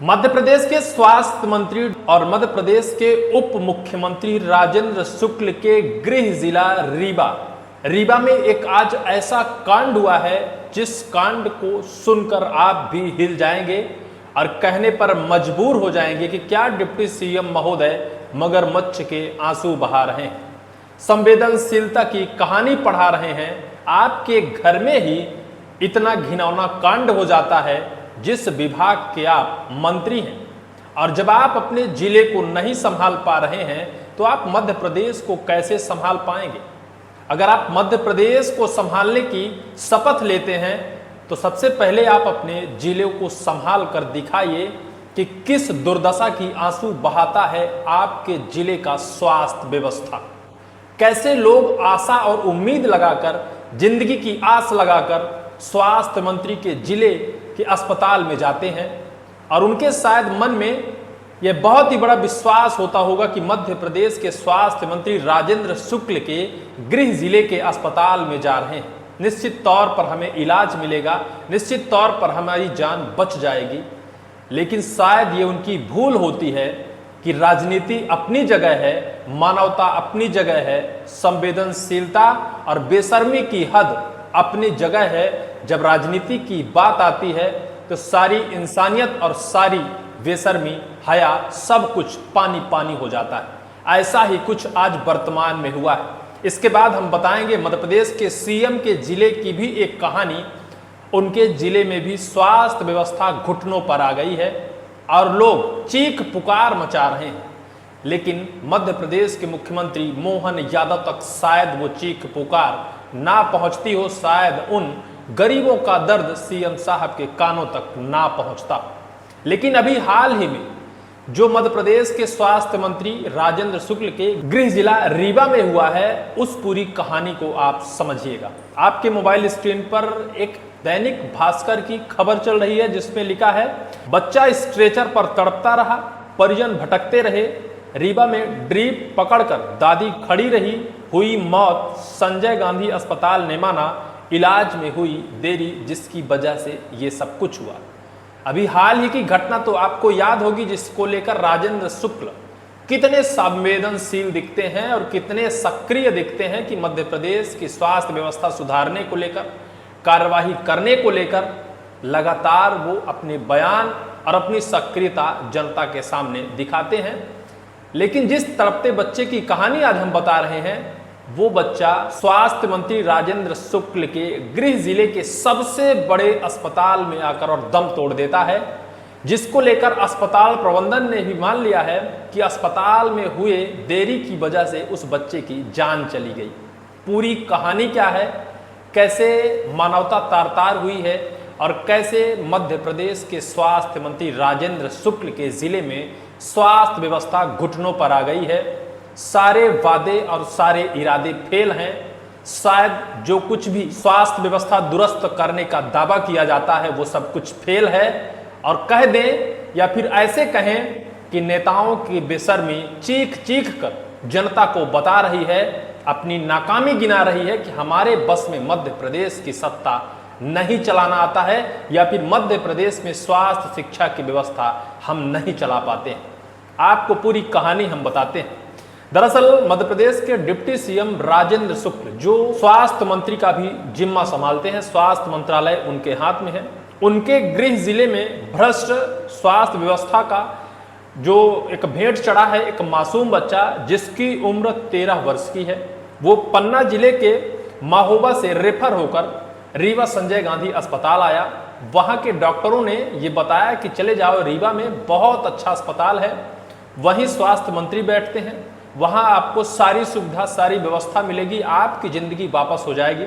मध्य प्रदेश के स्वास्थ्य मंत्री और मध्य प्रदेश के उप मुख्यमंत्री राजेंद्र शुक्ल के गृह जिला रीवा में एक आज ऐसा कांड हुआ है जिस कांड को सुनकर आप भी हिल जाएंगे और कहने पर मजबूर हो जाएंगे कि क्या डिप्टी सीएम महोदय मगरमच्छ के आंसू बहा रहे हैं, संवेदनशीलता की कहानी पढ़ा रहे हैं। आपके घर में ही इतना घिनौना कांड हो जाता है जिस विभाग के आप मंत्री हैं, और जब आप अपने जिले को नहीं संभाल पा रहे हैं तो आप मध्य प्रदेश को कैसे संभाल पाएंगे। अगर आप मध्य प्रदेश को संभालने की शपथ लेते हैं तो सबसे पहले आप अपने जिले को संभाल कर दिखाइए कि किस दुर्दशा की आंसू बहाता है आपके जिले का स्वास्थ्य व्यवस्था। कैसे लोग आशा और उम्मीद लगाकर, जिंदगी की आस लगाकर स्वास्थ्य मंत्री के जिले के अस्पताल में जाते हैं और उनके शायद मन में यह बहुत ही बड़ा विश्वास होता होगा कि मध्य प्रदेश के स्वास्थ्य मंत्री राजेंद्र शुक्ल के गृह जिले के अस्पताल में जा रहे हैं, निश्चित तौर पर हमें इलाज मिलेगा, निश्चित तौर पर हमारी जान बच जाएगी। लेकिन शायद ये उनकी भूल होती है कि राजनीति अपनी जगह है, मानवता अपनी जगह है, संवेदनशीलता और बेशर्मी की हद अपनी जगह है। जब राजनीति की बात आती है तो सारी इंसानियत और सारी बेशर्मी, हया, सब कुछ पानी पानी हो जाता है। ऐसा ही कुछ आज वर्तमान में हुआ है। इसके बाद हम बताएंगे मध्य प्रदेश के सीएम के जिले की भी एक कहानी। उनके जिले में भी स्वास्थ्य व्यवस्था घुटनों पर आ गई है और लोग चीख पुकार मचा रहे हैं, लेकिन मध्य प्रदेश के मुख्यमंत्री मोहन यादव तक शायद वो चीख पुकार ना पहुंचती हो, शायद उन गरीबों का दर्द सीएम साहब के कानों तक ना पहुंचता। लेकिन अभी हाल ही में जो मध्य प्रदेश के स्वास्थ्य मंत्री राजेंद्र शुक्ल के गृह जिला रीवा में हुआ है, उस पूरी कहानी को आप समझिएगा। आपके मोबाइल स्क्रीन पर एक दैनिक भास्कर की खबर चल रही है जिसमें लिखा है, बच्चा स्ट्रेचर पर तड़पता रहा, परिजन भटकते रहे, रीवा में ड्रीप पकड़कर दादी खड़ी रही, हुई मौत, संजय गांधी अस्पताल ने माना इलाज में हुई देरी जिसकी वजह से ये सब कुछ हुआ। अभी हाल ही की घटना तो आपको याद होगी जिसको लेकर राजेंद्र शुक्ल कितने संवेदनशील दिखते हैं और कितने सक्रिय दिखते हैं कि मध्य प्रदेश की स्वास्थ्य व्यवस्था सुधारने को लेकर, कार्यवाही करने को लेकर लगातार वो अपने बयान और अपनी सक्रियता जनता के सामने दिखाते हैं। लेकिन जिस तड़पते बच्चे की कहानी आज हम बता रहे हैं, वो बच्चा स्वास्थ्य मंत्री राजेंद्र शुक्ल के गृह जिले के सबसे बड़े अस्पताल में आकर और दम तोड़ देता है, जिसको लेकर अस्पताल प्रबंधन ने भी मान लिया है कि अस्पताल में हुए देरी की वजह से उस बच्चे की जान चली गई। पूरी कहानी क्या है, कैसे मानवता तार-तार हुई है और कैसे मध्य प्रदेश के स्वास्थ्य मंत्री राजेंद्र शुक्ल के जिले में स्वास्थ्य व्यवस्था घुटनों पर आ गई है। सारे वादे और सारे इरादे फेल हैं। शायद जो कुछ भी स्वास्थ्य व्यवस्था दुरुस्त करने का दावा किया जाता है वो सब कुछ फेल है, और कह दें या फिर ऐसे कहें कि नेताओं की बेशर्मी चीख चीख कर जनता को बता रही है, अपनी नाकामी गिना रही है कि हमारे बस में मध्य प्रदेश की सत्ता नहीं चलाना आता है, या फिर मध्य प्रदेश में स्वास्थ्य शिक्षा की व्यवस्था हम नहीं चला पाते हैं। आपको पूरी कहानी हम बताते हैं। दरअसल मध्य प्रदेश के डिप्टी सीएम राजेंद्र शुक्ल, जो स्वास्थ्य मंत्री का भी जिम्मा संभालते हैं, स्वास्थ्य मंत्रालय उनके हाथ में है, उनके गृह जिले में भ्रष्ट स्वास्थ्य व्यवस्था का जो एक भेंट चढ़ा है, एक मासूम बच्चा जिसकी उम्र 13 वर्ष की है, वो पन्ना जिले के महोबा से रेफर होकर रीवा संजय गांधी अस्पताल आया। वहां के डॉक्टरों ने ये बताया कि चले जाओ, रीवा में बहुत अच्छा अस्पताल है, वहीं स्वास्थ्य मंत्री बैठते हैं, वहां आपको सारी सुविधा, सारी व्यवस्था मिलेगी, आपकी जिंदगी वापस हो जाएगी।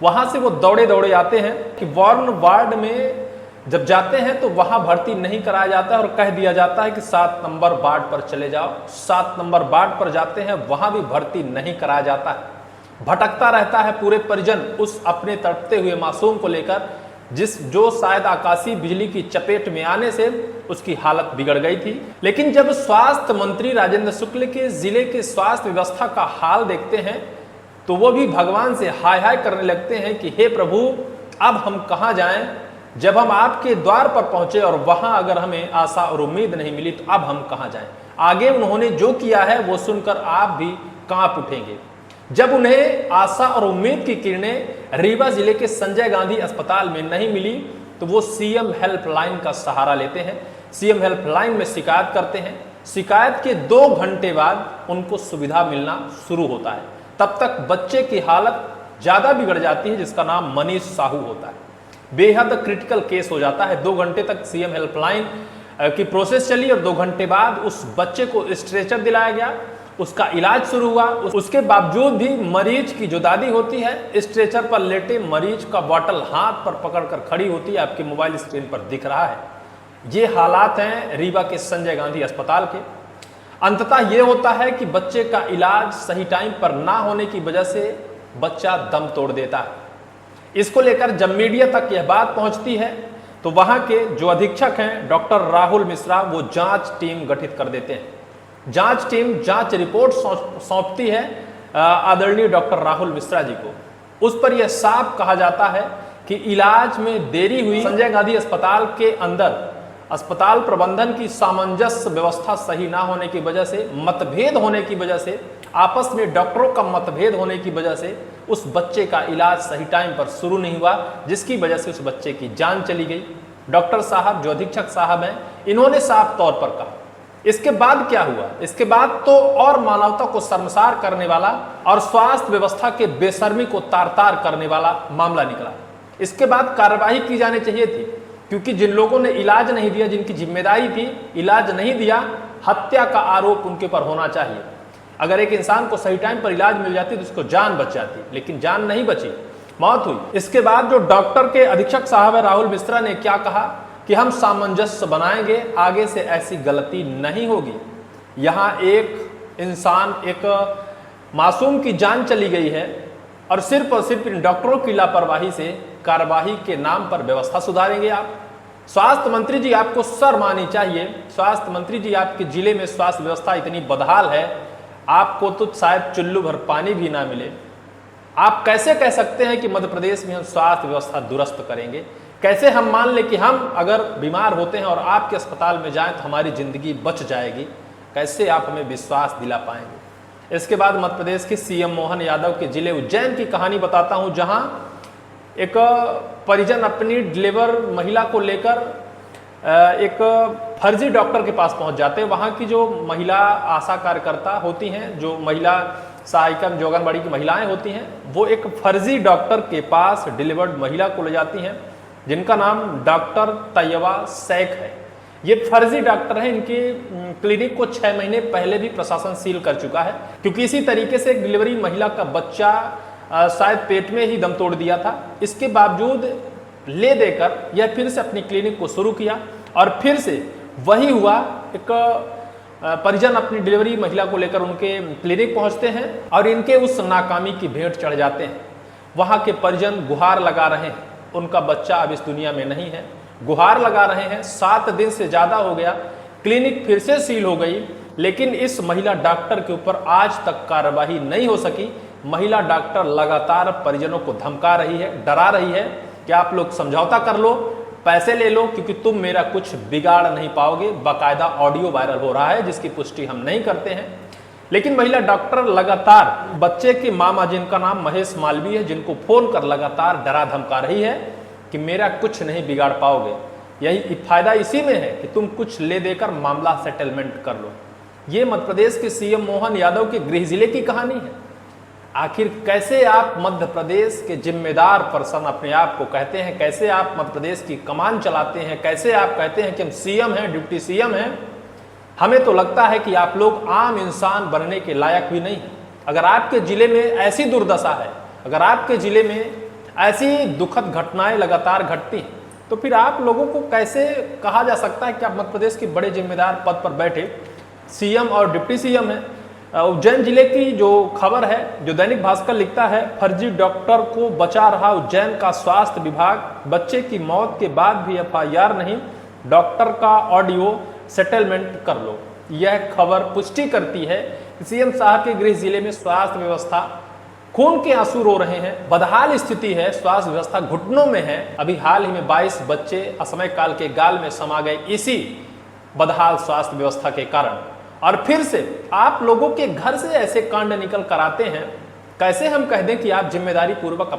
वहां से वो दौड़े दौड़े आते हैं कि वार्न वार्ड में जब जाते हैं तो वहां भर्ती नहीं कराया जाता है और कह दिया जाता है कि 7 नंबर वार्ड पर चले जाओ। 7 नंबर वार्ड पर जाते हैं, वहां भी भर्ती नहीं कराया जाता है। भटकता रहता है पूरे परिजन उस अपने तड़पते हुए मासूम को लेकर, जो शायद आकाशीय बिजली की चपेट में आने से उसकी हालत बिगड़ गई थी। लेकिन जब स्वास्थ्य मंत्री राजेंद्र शुक्ल के जिले के स्वास्थ्य व्यवस्था का हाल देखते हैं तो वो भी भगवान से हाय हाय करने लगते हैं कि हे प्रभु, अब हम कहाँ जाएं, जब हम आपके द्वार पर पहुंचे और वहां अगर हमें आशा और उम्मीद नहीं मिली तो अब हम कहां जाएं। आगे उन्होंने जो किया है वो सुनकर आप भी कांप उठेंगे। जब उन्हें आशा और उम्मीद की किरणें रीवा जिले के संजय गांधी अस्पताल में नहीं मिली तो वो सीएम हेल्पलाइन का सहारा लेते हैं, सीएम हेल्पलाइन में शिकायत करते हैं। शिकायत के 2 घंटे बाद उनको सुविधा मिलना शुरू होता है। तब तक बच्चे की हालत ज्यादा बिगड़ जाती है, जिसका नाम मनीष साहू होता है। बेहद क्रिटिकल केस हो जाता है। 2 घंटे तक सीएम हेल्पलाइन की प्रोसेस चली और 2 घंटे बाद उस बच्चे को स्ट्रेचर दिलाया गया, उसका इलाज शुरू हुआ। उसके बावजूद भी मरीज की जो दादी होती है स्ट्रेचर पर लेटे मरीज का बॉटल हाथ पर पकड़कर खड़ी होती है, आपके मोबाइल स्क्रीन पर दिख रहा है। ये हालात हैं रीवा के संजय गांधी अस्पताल के। अंततः ये होता है कि बच्चे का इलाज सही टाइम पर ना होने की वजह से बच्चा दम तोड़ देता है। इसको लेकर जब मीडिया तक यह बात पहुंचती है तो वहां के जो अधीक्षक हैं डॉक्टर राहुल मिश्रा, वो जांच टीम गठित कर देते हैं। जांच टीम जांच रिपोर्ट सौंपती है आदरणीय डॉक्टर राहुल मिश्रा जी को। उस पर यह साफ कहा जाता है कि इलाज में देरी हुई। संजय गांधी अस्पताल के अंदर अस्पताल प्रबंधन की सामंजस्य व्यवस्था सही ना होने की वजह से, मतभेद होने की वजह से, आपस में डॉक्टरों का मतभेद होने की वजह से उस बच्चे का इलाज सही टाइम पर शुरू नहीं हुआ, जिसकी वजह से उस बच्चे की जान चली गई। डॉक्टर साहब जो अधीक्षक साहब हैं, इन्होंने साफ तौर पर कहा। इसके बाद क्या हुआ? इसके बाद तो और मानवता को शर्मसार करने वाला और स्वास्थ्य व्यवस्था के बेशर्मी को तार तार करने वाला मामला निकला। इसके बाद कार्रवाई की जानी चाहिए थी, क्योंकि जिन लोगों ने इलाज नहीं दिया, जिनकी जिम्मेदारी थी इलाज नहीं दिया, हत्या का आरोप उनके पर होना चाहिए। अगर एक इंसान को सही टाइम पर इलाज मिल जाती तो उसको जान बच जाती, लेकिन जान नहीं बची, मौत हुई। इसके बाद जो डॉक्टर के अधीक्षक साहब है राहुल मिश्रा ने क्या कहा कि हम सामंजस्य बनाएंगे, आगे से ऐसी गलती नहीं होगी। यहाँ एक इंसान, एक मासूम की जान चली गई है और सिर्फ इन डॉक्टरों की लापरवाही से कार्यवाही के नाम पर व्यवस्था सुधारेंगे आप? स्वास्थ्य मंत्री जी, आपको शर्म आनी चाहिए। स्वास्थ्य मंत्री जी, आपके जिले में स्वास्थ्य व्यवस्था इतनी बदहाल है, आपको तो शायद चुल्लू भर पानी भी ना मिले। आप कैसे कह सकते हैं कि मध्य प्रदेश में हम स्वास्थ्य व्यवस्था दुरुस्त करेंगे? कैसे हम मान लें कि हम अगर बीमार होते हैं और आपके अस्पताल में जाएं तो हमारी जिंदगी बच जाएगी? कैसे आप हमें विश्वास दिला पाएंगे? इसके बाद मध्य प्रदेश के सीएम मोहन यादव के जिले उज्जैन की कहानी बताता हूं, जहां एक परिजन अपनी डिलीवर महिला को लेकर एक फर्जी डॉक्टर के पास पहुंच जाते हैं। वहां की जो महिला आशा कार्यकर्ता होती हैं, जो महिला सहायिका जो आंगनबाड़ी की महिलाएं होती हैं, वो एक फर्जी डॉक्टर के पास डिलीवर्ड महिला को ले जाती हैं, जिनका नाम डॉक्टर तैयबा शेख है। ये फर्जी डॉक्टर है। इनके क्लिनिक को 6 महीने पहले भी प्रशासन सील कर चुका है, क्योंकि इसी तरीके से एक डिलीवरी महिला का बच्चा शायद पेट में ही दम तोड़ दिया था। इसके बावजूद ले देकर यह फिर से अपनी क्लिनिक को शुरू किया और फिर से वही हुआ। एक परिजन अपनी डिलीवरी महिला को लेकर उनके क्लिनिक पहुंचते हैं और इनके उस नाकामी की भेंट चढ़ जाते हैं। वहां के परिजन गुहार लगा रहे हैं, उनका बच्चा अब इस दुनिया में नहीं है। गुहार लगा रहे हैं, 7 दिन से ज़्यादा हो गया, क्लिनिक फिर से सील हो गई, लेकिन इस महिला डॉक्टर के ऊपर आज तक कार्रवाई नहीं हो सकी। महिला डॉक्टर लगातार परिजनों को धमका रही है, डरा रही है कि आप लोग समझौता कर लो, पैसे ले लो, क्योंकि तुम मेरा कुछ बिगाड़ नहीं पाओगे। बाकायदा ऑडियो वायरल हो रहा है, जिसकी पुष्टि हम नहीं करते हैं। लेकिन महिला डॉक्टर लगातार बच्चे के मामा, जिनका नाम महेश मालवीय है, जिनको फोन कर लगातार डरा धमका रही है कि मेरा कुछ नहीं बिगाड़ पाओगे। यही फायदा इसी में है कि तुम कुछ ले देकर मामला सेटलमेंट कर लो। ये मध्य प्रदेश के सीएम मोहन यादव के गृह जिले की कहानी है। आखिर कैसे आप मध्य प्रदेश के जिम्मेदार पर्सन अपने आप को कहते हैं? कैसे आप मध्य प्रदेश की कमान चलाते हैं? कैसे आप कहते हैं कि हम सीएम हैं, डिप्टी सीएम हैं? हमें तो लगता है कि आप लोग आम इंसान बनने के लायक भी नहीं हैं। अगर आपके जिले में ऐसी दुर्दशा है, अगर आपके जिले में ऐसी दुखद घटनाएं लगातार घटती हैं, तो फिर आप लोगों को कैसे कहा जा सकता है कि आप मध्य प्रदेश के बड़े जिम्मेदार पद पर बैठे सीएम और डिप्टी सीएम हैं? उज्जैन जिले की जो खबर है, जो दैनिक भास्कर लिखता है, फर्जी डॉक्टर को बचा रहा उज्जैन का स्वास्थ्य विभाग, बच्चे की मौत के बाद भी एफआईआर नहीं, डॉक्टर का ऑडियो सेटलमेंट कर लो। यह खबर पुष्टि करती है कि सीएम साहब के गृह जिले में स्वास्थ्य व्यवस्था खून के आंसू रो रहे हैं, बदहाल स्थिति है, स्वास्थ्य व्यवस्था घुटनों में है। अभी हाल ही में 22 बच्चे असमय काल के गाल में समा गए इसी बदहाल स्वास्थ्य व्यवस्था के कारण। और फिर से आप लोगों के घर से ऐसे कांड निकल कर आते हैं। कैसे हम कह दें कि आप जिम्मेदारी पूर्वक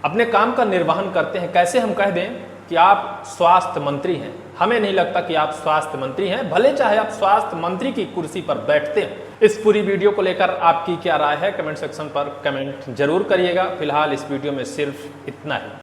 अपने काम का निर्वहन करते हैं? कैसे हम कह दें कि आप स्वास्थ्य मंत्री हैं? हमें नहीं लगता कि आप स्वास्थ्य मंत्री हैं, भले चाहे आप स्वास्थ्य मंत्री की कुर्सी पर बैठते हैं। इस पूरी वीडियो को लेकर आपकी क्या राय है, कमेंट सेक्शन पर कमेंट जरूर करिएगा। फिलहाल इस वीडियो में सिर्फ इतना ही।